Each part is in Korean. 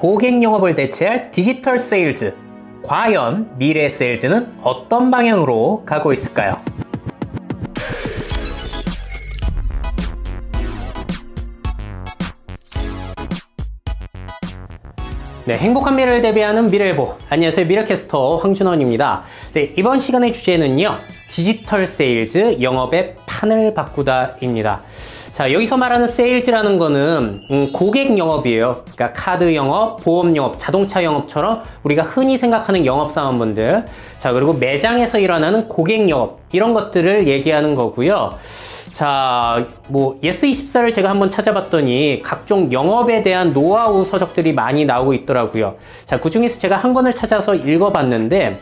고객 영업을 대체할 디지털 세일즈. 과연 미래의 세일즈는 어떤 방향으로 가고 있을까요? 네, 행복한 미래를 대비하는 미래예보. 안녕하세요, 미래캐스터 황준원입니다. 네, 이번 시간의 주제는요, 디지털 세일즈 영업의 판을 바꾸다입니다. 자, 여기서 말하는 세일즈라는 거는 고객 영업이에요. 그러니까 카드 영업, 보험 영업, 자동차 영업처럼 우리가 흔히 생각하는 영업사원분들, 자, 그리고 매장에서 일어나는 고객 영업, 이런 것들을 얘기하는 거고요. 자, 예스24를 제가 한번 찾아봤더니 각종 영업에 대한 노하우 서적들이 많이 나오고 있더라고요. 자, 그중에서 제가 한 권을 찾아서 읽어봤는데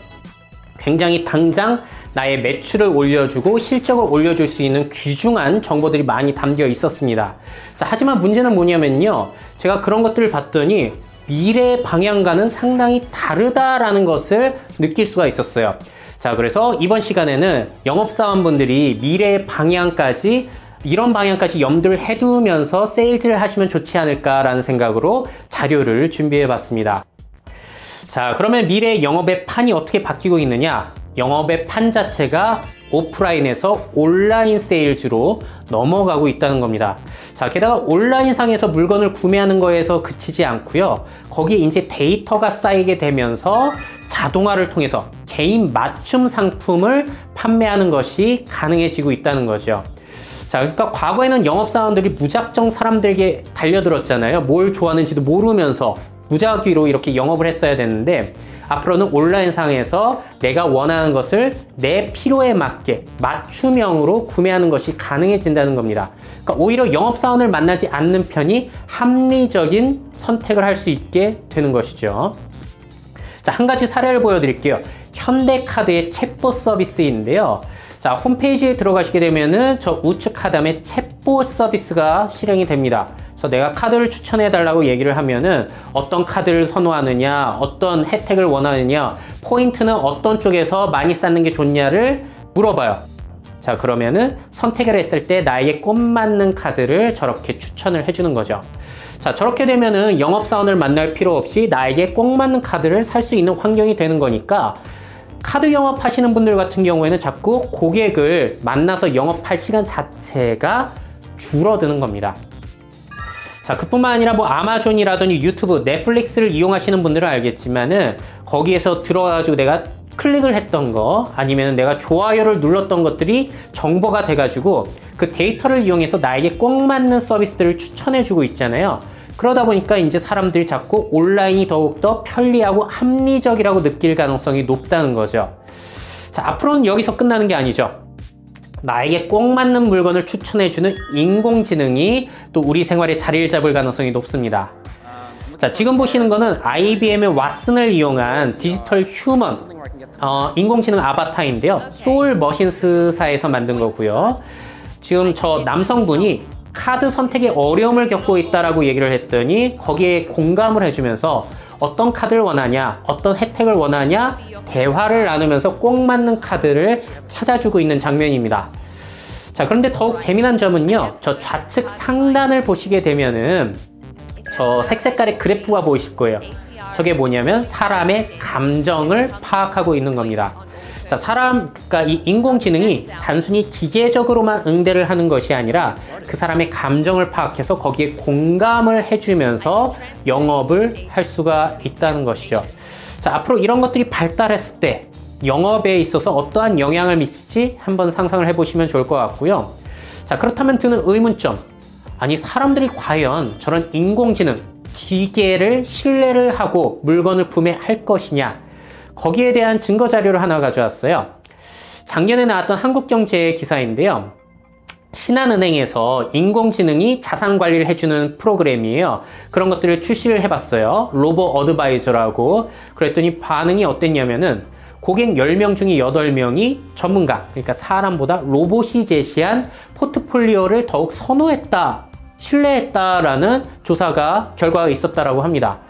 굉장히 당장 나의 매출을 올려주고 실적을 올려줄 수 있는 귀중한 정보들이 많이 담겨 있었습니다. 자, 하지만 문제는 뭐냐면요, 제가 그런 것들을 봤더니 미래의 방향과는 상당히 다르다라는 것을 느낄 수가 있었어요. 자, 그래서 이번 시간에는 영업사원분들이 미래의 방향까지, 이런 방향까지 염두를 해두면서 세일즈를 하시면 좋지 않을까라는 생각으로 자료를 준비해 봤습니다. 자, 그러면 미래의 영업의 판이 어떻게 바뀌고 있느냐? 영업의 판 자체가 오프라인에서 온라인 세일즈로 넘어가고 있다는 겁니다. 자, 게다가 온라인상에서 물건을 구매하는 거에서 그치지 않고요, 거기에 이제 데이터가 쌓이게 되면서 자동화를 통해서 개인 맞춤 상품을 판매하는 것이 가능해지고 있다는 거죠. 자, 그러니까 과거에는 영업사원들이 무작정 사람들에게 달려들었잖아요. 뭘 좋아하는지도 모르면서 무작위로 이렇게 영업을 했어야 되는데, 앞으로는 온라인상에서 내가 원하는 것을 내 필요에 맞게 맞춤형으로 구매하는 것이 가능해진다는 겁니다. 그러니까 오히려 영업사원을 만나지 않는 편이 합리적인 선택을 할 수 있게 되는 것이죠. 자, 한 가지 사례를 보여드릴게요. 현대카드의 챗봇 서비스인데요. 자, 홈페이지에 들어가시게 되면은 저 우측 하단에 챗봇 서비스가 실행이 됩니다. 그래서 내가 카드를 추천해 달라고 얘기를 하면은 어떤 카드를 선호하느냐, 어떤 혜택을 원하느냐, 포인트는 어떤 쪽에서 많이 쌓는 게 좋냐를 물어봐요. 자, 그러면은 선택을 했을 때 나에게 꼭 맞는 카드를 저렇게 추천을 해주는 거죠. 자, 저렇게 되면은 영업사원을 만날 필요 없이 나에게 꼭 맞는 카드를 살 수 있는 환경이 되는 거니까, 카드 영업하시는 분들 같은 경우에는 자꾸 고객을 만나서 영업할 시간 자체가 줄어드는 겁니다. 자, 그뿐만 아니라 아마존이라든지 유튜브, 넷플릭스를 이용하시는 분들은 알겠지만은 거기에서 들어가지고 내가 클릭을 했던 거, 아니면 내가 좋아요를 눌렀던 것들이 정보가 돼가지고 그 데이터를 이용해서 나에게 꼭 맞는 서비스들을 추천해주고 있잖아요. 그러다 보니까 이제 사람들이 자꾸 온라인이 더욱더 편리하고 합리적이라고 느낄 가능성이 높다는 거죠. 자, 앞으로는 여기서 끝나는 게 아니죠. 나에게 꼭 맞는 물건을 추천해주는 인공지능이 또 우리 생활에 자리를 잡을 가능성이 높습니다. 자, 지금 보시는 거는 IBM의 왓슨을 이용한 디지털 휴먼 인공지능 아바타인데요. 소울 머신스사에서 만든 거고요. 지금 저 남성분이 카드 선택에 어려움을 겪고 있다라고 얘기를 했더니 거기에 공감을 해주면서 어떤 카드를 원하냐, 어떤 혜택을 원하냐, 대화를 나누면서 꼭 맞는 카드를 찾아주고 있는 장면입니다. 자, 그런데 더욱 재미난 점은요, 저 좌측 상단을 보시게 되면은 저 색색깔의 그래프가 보이실 거예요. 저게 뭐냐면 사람의 감정을 파악하고 있는 겁니다. 자, 그러니까 이 인공지능이 단순히 기계적으로만 응대를 하는 것이 아니라 그 사람의 감정을 파악해서 거기에 공감을 해주면서 영업을 할 수가 있다는 것이죠. 자, 앞으로 이런 것들이 발달했을 때 영업에 있어서 어떠한 영향을 미칠지 한번 상상을 해보시면 좋을 것 같고요. 자, 그렇다면 드는 의문점, 아니 사람들이 과연 저런 인공지능, 기계를 신뢰를 하고 물건을 구매할 것이냐, 거기에 대한 증거 자료를 하나 가져왔어요. 작년에 나왔던 한국경제의 기사인데요. 신한은행에서 인공지능이 자산 관리를 해주는 프로그램이에요. 그런 것들을 출시를 해봤어요. 로보 어드바이저라고. 그랬더니 반응이 어땠냐면은 고객 10명 중에 8명이 전문가, 그러니까 사람보다 로봇이 제시한 포트폴리오를 더욱 선호했다, 신뢰했다라는 결과가 있었다라고 합니다.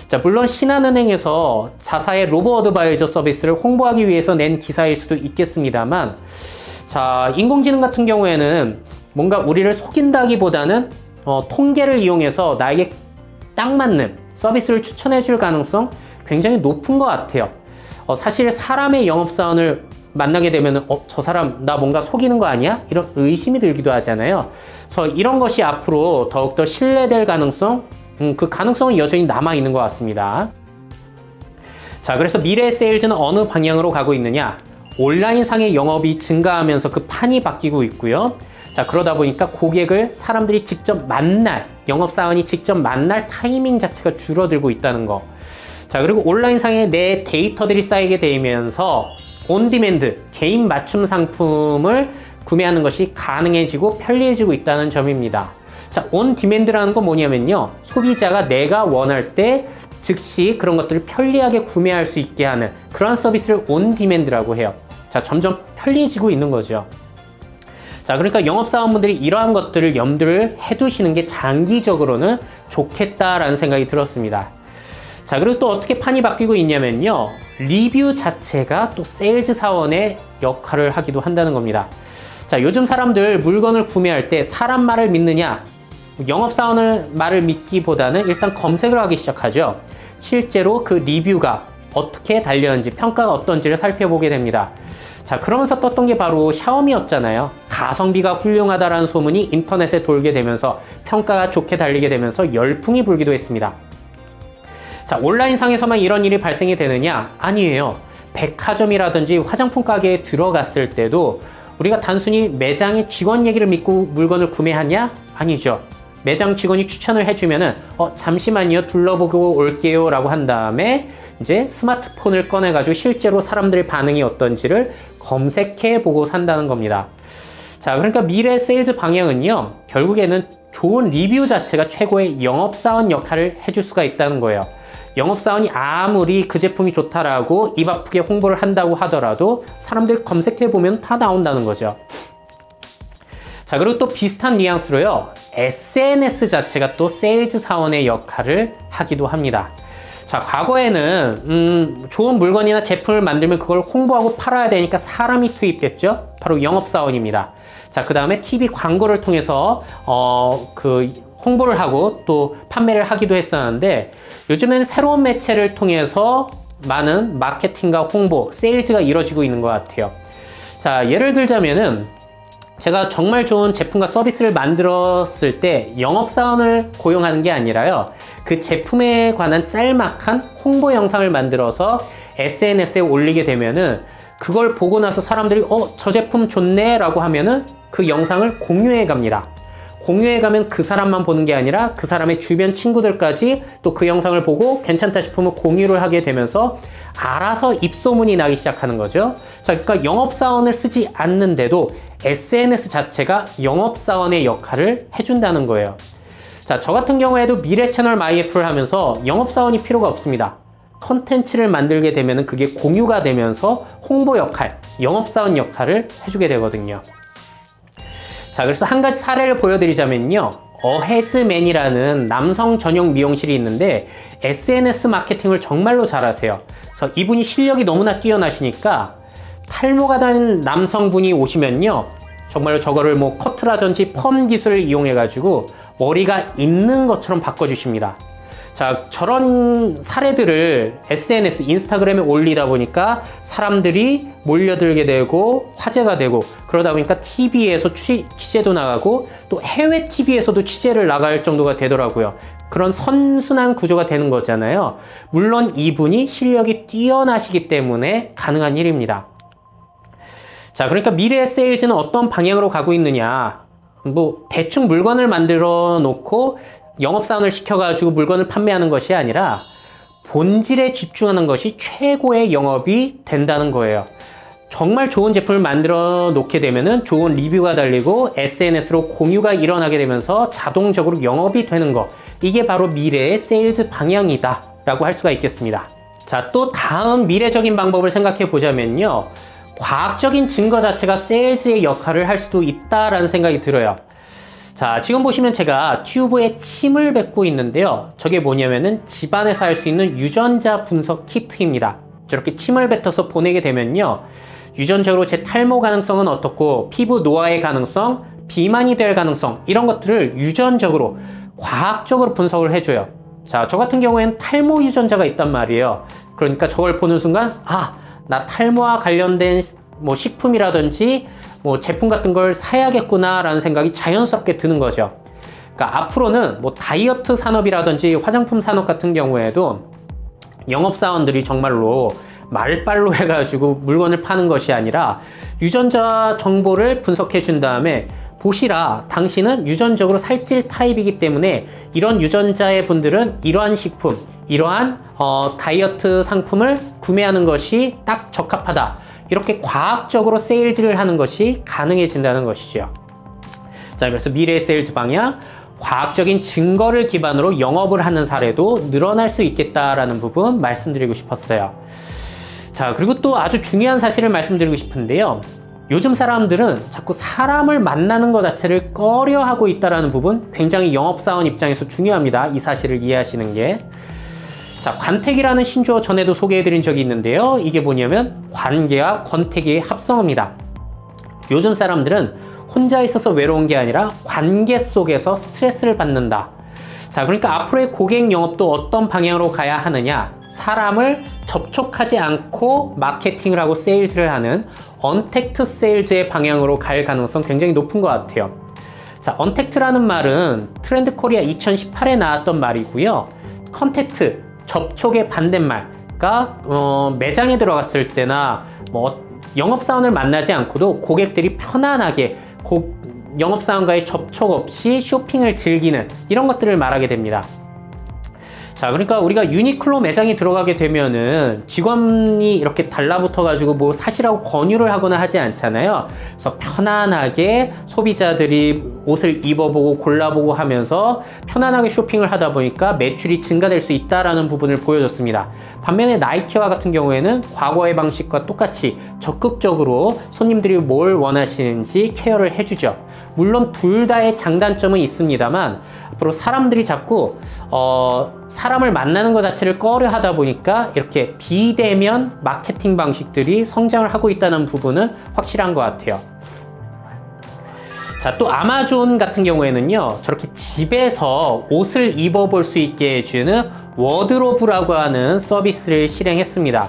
자, 물론 신한은행에서 자사의 로보 어드바이저 서비스를 홍보하기 위해서 낸 기사일 수도 있겠습니다만, 자, 인공지능 같은 경우에는 뭔가 우리를 속인다기보다는 통계를 이용해서 나에게 딱 맞는 서비스를 추천해 줄 가능성 굉장히 높은 것 같아요. 사실 사람의 영업사원을 만나게 되면 저 사람 나 뭔가 속이는 거 아니야? 이런 의심이 들기도 하잖아요. 그래서 이런 것이 앞으로 더욱더 신뢰될 가능성, 그 가능성은 여전히 남아있는 것 같습니다. 자, 그래서 미래의 세일즈는 어느 방향으로 가고 있느냐? 온라인상의 영업이 증가하면서 그 판이 바뀌고 있고요. 자, 그러다 보니까 고객을 사람들이 직접 만날, 영업사원이 직접 만날 타이밍 자체가 줄어들고 있다는 거. 자, 그리고 온라인상에 내 데이터들이 쌓이게 되면서 온디맨드, 개인 맞춤 상품을 구매하는 것이 가능해지고 편리해지고 있다는 점입니다. 자, 온디맨드라는 건 뭐냐면요. 소비자가 내가 원할 때 즉시 그런 것들을 편리하게 구매할 수 있게 하는 그런 서비스를 온디맨드라고 해요. 자, 점점 편리해지고 있는 거죠. 자, 그러니까 영업사원분들이 이러한 것들을 염두를 해두시는 게 장기적으로는 좋겠다라는 생각이 들었습니다. 자, 그리고 또 어떻게 판이 바뀌고 있냐면요. 리뷰 자체가 또 세일즈 사원의 역할을 하기도 한다는 겁니다. 자, 요즘 사람들 물건을 구매할 때 사람 말을 믿느냐? 영업사원의 말을 믿기보다는 일단 검색을 하기 시작하죠. 실제로 그 리뷰가 어떻게 달렸는지, 평가가 어떤지를 살펴보게 됩니다. 자, 그러면서 떴던 게 바로 샤오미였잖아요. 가성비가 훌륭하다라는 소문이 인터넷에 돌게 되면서 평가가 좋게 달리게 되면서 열풍이 불기도 했습니다. 자, 온라인상에서만 이런 일이 발생이 되느냐? 아니에요. 백화점이라든지 화장품 가게에 들어갔을 때도 우리가 단순히 매장의 직원 얘기를 믿고 물건을 구매하냐? 아니죠. 매장 직원이 추천을 해주면은 잠시만요, 둘러보고 올게요 라고 한 다음에 이제 스마트폰을 꺼내가지고 실제로 사람들의 반응이 어떤지를 검색해 보고 산다는 겁니다. 자, 그러니까 미래 세일즈 방향은요, 결국에는 좋은 리뷰 자체가 최고의 영업사원 역할을 해줄 수가 있다는 거예요. 영업사원이 아무리 그 제품이 좋다라고 입 아프게 홍보를 한다고 하더라도 사람들 검색해 보면 다 나온다는 거죠. 자, 그리고 또 비슷한 뉘앙스로요, SNS 자체가 또 세일즈 사원의 역할을 하기도 합니다. 자, 과거에는 좋은 물건이나 제품을 만들면 그걸 홍보하고 팔아야 되니까 사람이 투입됐죠. 바로 영업사원입니다. 자, 그 다음에 TV 광고를 통해서 그 홍보를 하고 또 판매를 하기도 했었는데, 요즘엔 새로운 매체를 통해서 많은 마케팅과 홍보, 세일즈가 이루어지고 있는 것 같아요. 자, 예를 들자면은 제가 정말 좋은 제품과 서비스를 만들었을 때 영업사원을 고용하는 게 아니라요, 그 제품에 관한 짤막한 홍보 영상을 만들어서 SNS에 올리게 되면은 그걸 보고 나서 사람들이 저 제품 좋네 라고 하면은 그 영상을 공유해 갑니다. 공유해 가면 그 사람만 보는 게 아니라 그 사람의 주변 친구들까지 또 그 영상을 보고 괜찮다 싶으면 공유를 하게 되면서 알아서 입소문이 나기 시작하는 거죠. 자, 그러니까 영업사원을 쓰지 않는데도 SNS 자체가 영업사원의 역할을 해준다는 거예요. 자, 저 같은 경우에도 미래 채널 마이애플을 하면서 영업사원이 필요가 없습니다. 컨텐츠를 만들게 되면 그게 공유가 되면서 홍보 역할, 영업사원 역할을 해주게 되거든요. 자, 그래서 한 가지 사례를 보여드리자면요, 어헤즈맨이라는 남성 전용 미용실이 있는데 SNS 마케팅을 정말로 잘하세요. 그래서 이분이 실력이 너무나 뛰어나시니까 탈모가 된 남성분이 오시면요, 정말로 저거를 뭐 커트라든지 펌 기술을 이용해 가지고 머리가 있는 것처럼 바꿔주십니다. 자, 저런 사례들을 SNS, 인스타그램에 올리다 보니까 사람들이 몰려들게 되고 화제가 되고, 그러다 보니까 TV에서 취재도 나가고 또 해외 TV에서도 취재를 나갈 정도가 되더라고요. 그런 선순환 구조가 되는 거잖아요. 물론 이분이 실력이 뛰어나시기 때문에 가능한 일입니다. 자, 그러니까 미래의 세일즈는 어떤 방향으로 가고 있느냐, 뭐 대충 물건을 만들어 놓고 영업사원을 시켜가지고 물건을 판매하는 것이 아니라 본질에 집중하는 것이 최고의 영업이 된다는 거예요. 정말 좋은 제품을 만들어 놓게 되면은 좋은 리뷰가 달리고 SNS로 공유가 일어나게 되면서 자동적으로 영업이 되는 거, 이게 바로 미래의 세일즈 방향이다 라고 할 수가 있겠습니다. 자, 또 다음 미래적인 방법을 생각해 보자면요, 과학적인 증거 자체가 세일즈의 역할을 할 수도 있다라는 생각이 들어요. 자, 지금 보시면 제가 튜브에 침을 뱉고 있는데요, 저게 뭐냐면은 집안에서 할 수 있는 유전자 분석 키트입니다. 저렇게 침을 뱉어서 보내게 되면요, 유전적으로 제 탈모 가능성은 어떻고 피부 노화의 가능성, 비만이 될 가능성, 이런 것들을 유전적으로 과학적으로 분석을 해줘요. 자, 저 같은 경우에는 탈모 유전자가 있단 말이에요. 그러니까 저걸 보는 순간, 아, 나 탈모와 관련된 뭐 식품이라든지 뭐 제품 같은 걸 사야겠구나 라는 생각이 자연스럽게 드는 거죠. 그러니까 앞으로는 뭐 다이어트 산업이라든지 화장품 산업 같은 경우에도 영업사원들이 정말로 말빨로 해가지고 물건을 파는 것이 아니라 유전자 정보를 분석해 준 다음에 보시라, 당신은 유전적으로 살찔 타입이기 때문에 이런 유전자의 분들은 이러한 식품, 이러한 다이어트 상품을 구매하는 것이 딱 적합하다. 이렇게 과학적으로 세일즈를 하는 것이 가능해진다는 것이죠. 자, 그래서 미래의 세일즈 방향, 과학적인 증거를 기반으로 영업을 하는 사례도 늘어날 수 있겠다라는 부분 말씀드리고 싶었어요. 자, 그리고 또 아주 중요한 사실을 말씀드리고 싶은데요. 요즘 사람들은 자꾸 사람을 만나는 것 자체를 꺼려하고 있다는 부분, 굉장히 영업사원 입장에서 중요합니다. 이 사실을 이해하시는 게. 자, 관택이라는 신조어 전에도 소개해드린 적이 있는데요. 이게 뭐냐면 관계와 권태기의 합성어입니다. 요즘 사람들은 혼자 있어서 외로운 게 아니라 관계 속에서 스트레스를 받는다. 자, 그러니까 앞으로의 고객 영업도 어떤 방향으로 가야 하느냐, 사람을 접촉하지 않고 마케팅을 하고 세일즈를 하는 언택트 세일즈의 방향으로 갈 가능성 굉장히 높은 것 같아요. 자, 언택트라는 말은 트렌드 코리아 2018에 나왔던 말이고요. 컨택트, 접촉의 반대말. 그러니까 매장에 들어갔을 때나 뭐 영업사원을 만나지 않고도 고객들이 편안하게 영업사원과의 접촉 없이 쇼핑을 즐기는 이런 것들을 말하게 됩니다. 자, 그러니까 우리가 유니클로 매장에 들어가게 되면은 직원이 이렇게 달라붙어 가지고 뭐 사시라고 권유를 하거나 하지 않잖아요. 그래서 편안하게 소비자들이 옷을 입어보고 골라보고 하면서 편안하게 쇼핑을 하다 보니까 매출이 증가될 수 있다라는 부분을 보여줬습니다. 반면에 나이키와 같은 경우에는 과거의 방식과 똑같이 적극적으로 손님들이 뭘 원하시는지 케어를 해주죠. 물론 둘 다의 장단점은 있습니다만 앞으로 사람들이 자꾸 사람을 만나는 것 자체를 꺼려 하다 보니까 이렇게 비대면 마케팅 방식들이 성장을 하고 있다는 부분은 확실한 것 같아요. 자, 또 아마존 같은 경우에는요, 저렇게 집에서 옷을 입어볼 수 있게 해주는 워드로브라고 하는 서비스를 실행했습니다.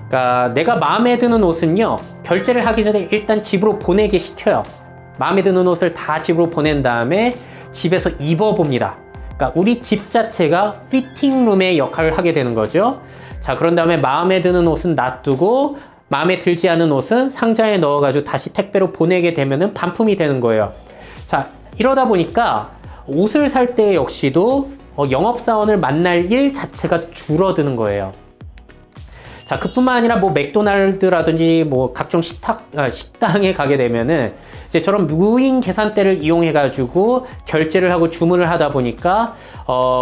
그러니까 내가 마음에 드는 옷은요, 결제를 하기 전에 일단 집으로 보내게 시켜요. 마음에 드는 옷을 다 집으로 보낸 다음에 집에서 입어봅니다. 그러니까 우리 집 자체가 피팅룸의 역할을 하게 되는 거죠. 자, 그런 다음에 마음에 드는 옷은 놔두고 마음에 들지 않은 옷은 상자에 넣어가지고 다시 택배로 보내게 되면은 반품이 되는 거예요. 자, 이러다 보니까 옷을 살 때 역시도 영업사원을 만날 일 자체가 줄어드는 거예요. 자, 그뿐만 아니라 뭐 맥도날드라든지 뭐 각종 식당에 가게 되면은 이제 저런 무인 계산대를 이용해 가지고 결제를 하고 주문을 하다 보니까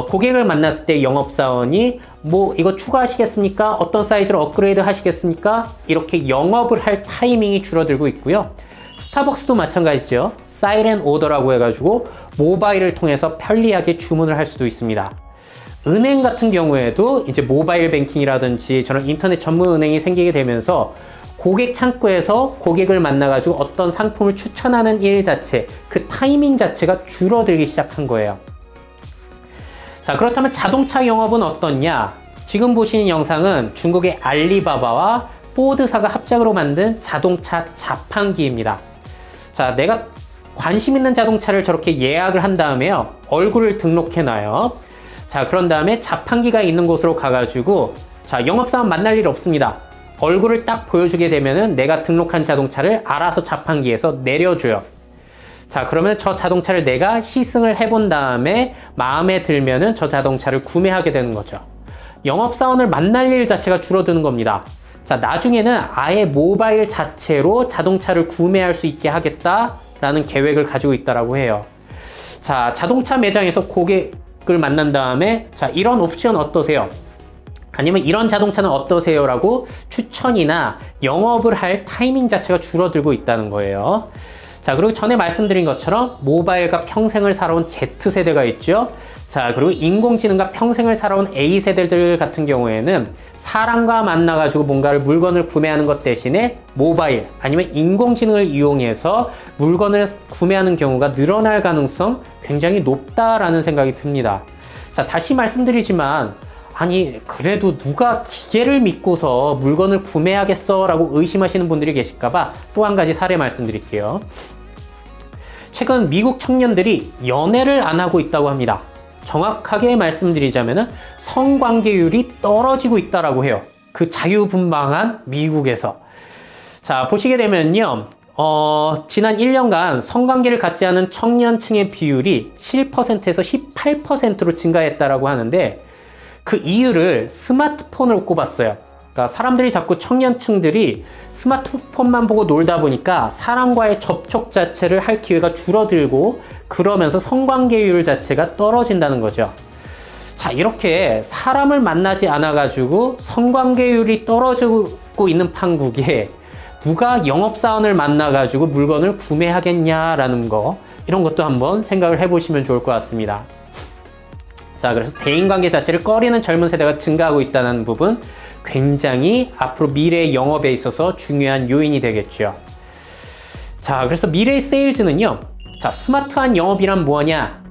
고객을 만났을 때 영업사원이 뭐 이거 추가하시겠습니까? 어떤 사이즈로 업그레이드 하시겠습니까? 이렇게 영업을 할 타이밍이 줄어들고 있고요. 스타벅스도 마찬가지죠. 사이렌 오더라고 해가지고 모바일을 통해서 편리하게 주문을 할 수도 있습니다. 은행 같은 경우에도 이제 모바일 뱅킹이라든지 저런 인터넷 전문 은행이 생기게 되면서 고객 창구에서 고객을 만나가지고 어떤 상품을 추천하는 일 자체, 그 타이밍 자체가 줄어들기 시작한 거예요. 자, 그렇다면 자동차 영업은 어떻냐? 지금 보시는 영상은 중국의 알리바바와 포드사가 합작으로 만든 자동차 자판기입니다. 자, 내가 관심 있는 자동차를 저렇게 예약을 한 다음에요, 얼굴을 등록해 놔요. 자, 그런 다음에 자판기가 있는 곳으로 가가지고, 자, 영업사원 만날 일 없습니다. 얼굴을 딱 보여주게 되면은 내가 등록한 자동차를 알아서 자판기에서 내려줘요. 자, 그러면 저 자동차를 내가 시승을 해본 다음에 마음에 들면은 저 자동차를 구매하게 되는 거죠. 영업사원을 만날 일 자체가 줄어드는 겁니다. 자, 나중에는 아예 모바일 자체로 자동차를 구매할 수 있게 하겠다라는 계획을 가지고 있다라고 해요. 자, 자동차 매장에서 고객을 만난 다음에, 자, 이런 옵션 어떠세요? 아니면 이런 자동차는 어떠세요? 라고 추천이나 영업을 할 타이밍 자체가 줄어들고 있다는 거예요. 자, 그리고 전에 말씀드린 것처럼 모바일과 평생을 살아온 Z세대가 있죠. 자, 그리고 인공지능과 평생을 살아온 A세대들 같은 경우에는 사람과 만나가지고 뭔가를 물건을 구매하는 것 대신에 모바일 아니면 인공지능을 이용해서 물건을 구매하는 경우가 늘어날 가능성 굉장히 높다라는 생각이 듭니다. 자, 자, 다시 말씀드리지만 아니 그래도 누가 기계를 믿고서 물건을 구매하겠어 라고 의심하시는 분들이 계실까봐 또 한 가지 사례 말씀드릴게요. 최근 미국 청년들이 연애를 안 하고 있다고 합니다. 정확하게 말씀드리자면 성관계율이 떨어지고 있다라고 해요. 그 자유분방한 미국에서. 자, 보시게 되면요. 지난 1년간 성관계를 갖지 않은 청년층의 비율이 7%에서 18%로 증가했다라고 하는데 그 이유를 스마트폰으로 꼽았어요. 그러니까 사람들이 자꾸 청년층들이 스마트폰만 보고 놀다 보니까 사람과의 접촉 자체를 할 기회가 줄어들고 그러면서 성관계율 자체가 떨어진다는 거죠. 자, 이렇게 사람을 만나지 않아가지고 성관계율이 떨어지고 있는 판국에 누가 영업사원을 만나가지고 물건을 구매하겠냐라는 거, 이런 것도 한번 생각을 해보시면 좋을 것 같습니다. 자, 그래서 대인관계 자체를 꺼리는 젊은 세대가 증가하고 있다는 부분, 굉장히 앞으로 미래의 영업에 있어서 중요한 요인이 되겠죠. 자, 그래서 미래의 세일즈는요. 자, 스마트한 영업이란 뭐냐?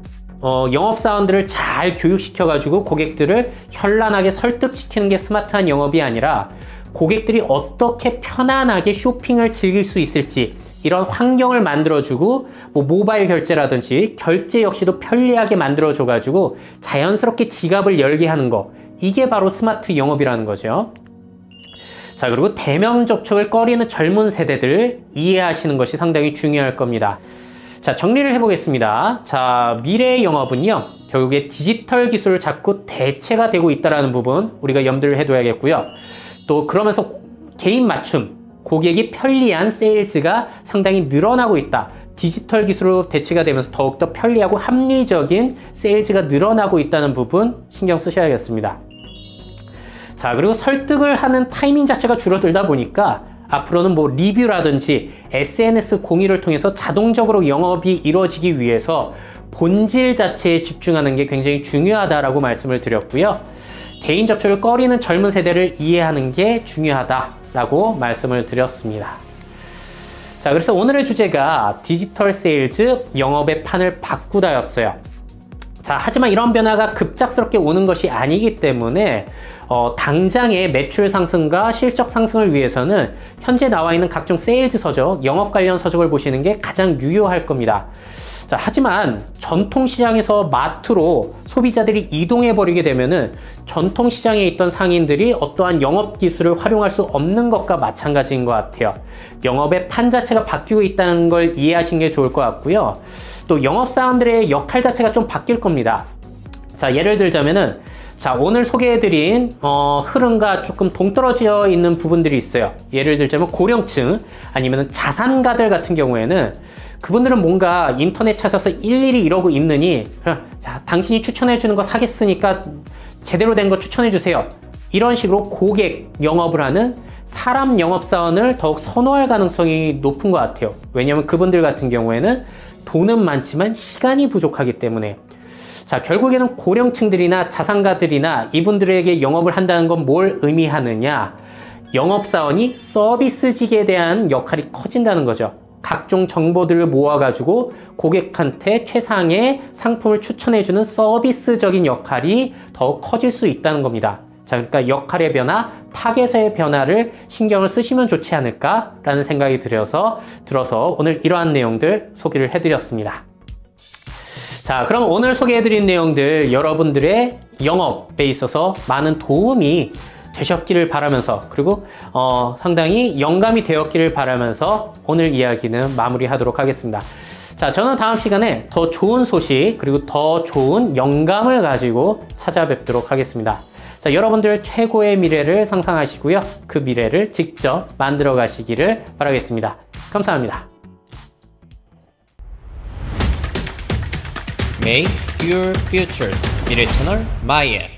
영업사원들을 잘 교육시켜가지고 고객들을 현란하게 설득시키는 게 스마트한 영업이 아니라 고객들이 어떻게 편안하게 쇼핑을 즐길 수 있을지 이런 환경을 만들어주고 뭐 모바일 결제라든지 결제 역시도 편리하게 만들어줘가지고 자연스럽게 지갑을 열게 하는 거, 이게 바로 스마트 영업이라는 거죠. 자, 그리고 대면 접촉을 꺼리는 젊은 세대들을 이해하시는 것이 상당히 중요할 겁니다. 자, 정리를 해보겠습니다. 자, 미래의 영업은요, 결국에 디지털 기술을 자꾸 대체가 되고 있다는 부분 우리가 염두를 해둬야겠고요. 또 그러면서 개인 맞춤, 고객이 편리한 세일즈가 상당히 늘어나고 있다. 디지털 기술로 대체가 되면서 더욱더 편리하고 합리적인 세일즈가 늘어나고 있다는 부분 신경 쓰셔야겠습니다. 자, 그리고 설득을 하는 타이밍 자체가 줄어들다 보니까 앞으로는 뭐 리뷰라든지 SNS 공유를 통해서 자동적으로 영업이 이루어지기 위해서 본질 자체에 집중하는 게 굉장히 중요하다라고 말씀을 드렸고요. 대인 접촉을 꺼리는 젊은 세대를 이해하는 게 중요하다라고 말씀을 드렸습니다. 자, 그래서 오늘의 주제가 디지털 세일즈 영업의 판을 바꾸다였어요. 자, 하지만 이런 변화가 급작스럽게 오는 것이 아니기 때문에 당장의 매출 상승과 실적 상승을 위해서는 현재 나와 있는 각종 세일즈 서적, 영업 관련 서적을 보시는 게 가장 유효할 겁니다. 자, 하지만 전통시장에서 마트로 소비자들이 이동해버리게 되면은 전통시장에 있던 상인들이 어떠한 영업기술을 활용할 수 없는 것과 마찬가지인 것 같아요. 영업의 판 자체가 바뀌고 있다는 걸 이해하시는 게 좋을 것 같고요. 또 영업사원들의 역할 자체가 좀 바뀔 겁니다. 자, 예를 들자면은, 자, 오늘 소개해드린 흐름과 조금 동떨어져 있는 부분들이 있어요. 예를 들자면 고령층 아니면 자산가들 같은 경우에는 그분들은 뭔가 인터넷 찾아서 일일이 이러고 있느니 자, 당신이 추천해주는 거 사겠으니까 제대로 된 거 추천해주세요. 이런 식으로 고객 영업을 하는 사람 영업사원을 더욱 선호할 가능성이 높은 것 같아요. 왜냐하면 그분들 같은 경우에는 돈은 많지만 시간이 부족하기 때문에. 자, 결국에는 고령층들이나 자산가들이나 이분들에게 영업을 한다는 건 뭘 의미하느냐? 영업사원이 서비스직에 대한 역할이 커진다는 거죠. 각종 정보들을 모아가지고 고객한테 최상의 상품을 추천해주는 서비스적인 역할이 더 커질 수 있다는 겁니다. 자, 그러니까 역할의 변화, 타겟의 변화를 신경을 쓰시면 좋지 않을까라는 생각이 들어서 오늘 이러한 내용들 소개를 해드렸습니다. 자, 그럼 오늘 소개해드린 내용들 여러분들의 영업에 있어서 많은 도움이 되셨기를 바라면서, 그리고 상당히 영감이 되었기를 바라면서 오늘 이야기는 마무리하도록 하겠습니다. 자, 저는 다음 시간에 더 좋은 소식 그리고 더 좋은 영감을 가지고 찾아뵙도록 하겠습니다. 자, 여러분들 최고의 미래를 상상하시고요. 그 미래를 직접 만들어 가시기를 바라겠습니다. 감사합니다. Make your futures. 미래 채널 MyF.